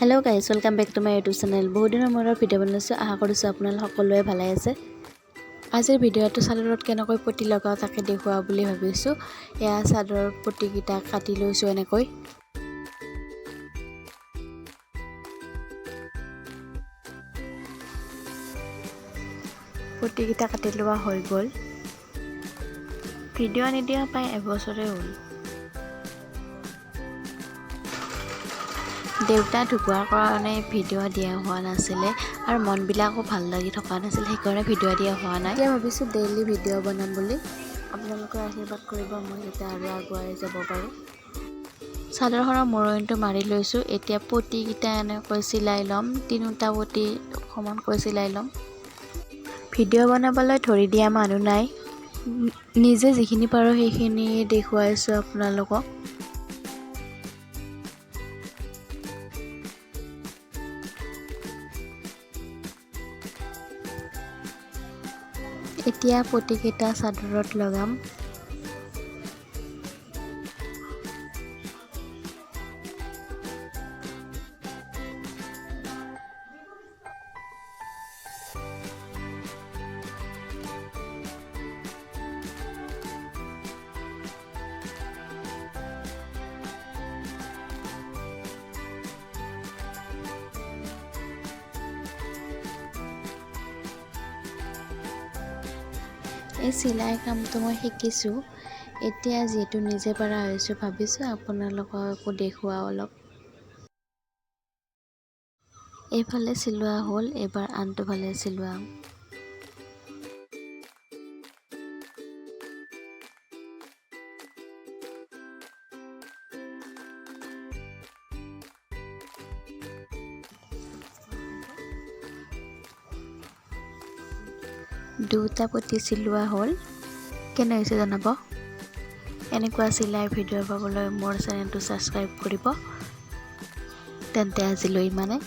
Hello guys, welcome back to my YouTube channel. बहुत दिনৰ মূৰত ভিডিঅ' বনাইছোঁ। আশা কৰিছোঁ আপোনালোক সকলোৱে ভালে আছে। আজিৰ ভিডিঅ'টো চাদৰত কেনেকৈ পটি লগাওঁ তাকে দেখুওৱা বুলি ভাবিছোঁ। এয়া চাদৰৰ পটিকেইটা কাটি লৈছোঁ এনেকৈ। পটিকেইটা কাটি লোৱা হৈ গ'ল। ভিডিঅ' নিদিয়া প্ৰায় এবছৰে হ'ল। দেউতা ঢুকোৱাৰ কাৰণে ভিডিঅ' দিয়া হোৱা নাছিলে আৰু মনবিলাকো ভাল লাগি থকা নাছিল, সেইকাৰণে ভিডিঅ' দিয়া হোৱা নাই। এতিয়া ভাবিছোঁ ডেইলি ভিডিঅ' বনাম বুলি। আপোনালোকে আশীৰ্বাদ কৰিব, মই যাতে আৰু আগুৱাই যাব পাৰোঁ। চাদৰখনৰ মূৰণিটো মাৰি লৈছোঁ। এতিয়া পটিকেইটা এনেকৈ চিলাই ল'ম। তিনিটা পটি সমানকৈ চিলাই ল'ম। ভিডিঅ' বনাবলৈ ধৰি দিয়া মানুহ নাই, নিজে যিখিনি পাৰোঁ সেইখিনি দেখুৱাইছোঁ আপোনালোকক। এতিয়া পটিকেইটা চাদৰত লগাম। এই চিলাই কামটো মই শিকিছোঁ। এতিয়া যিহেতু নিজে পৰা হৈছোঁ, ভাবিছোঁ আপোনালোককো দেখুৱাওঁ অলপ। এইফালে চিলোৱা হ'ল, এইবাৰ আনটো ফালে চিলোৱা। দুটা পটি চিলোৱা হ'ল। কেনে হৈছে জনাব। এনেকুৱা চিলাই ভিডিঅ' পাবলৈ মোৰ চেনেলটো ছাবস্ক্ৰাইব কৰিব। তেন্তে আজিলৈ ইমানে।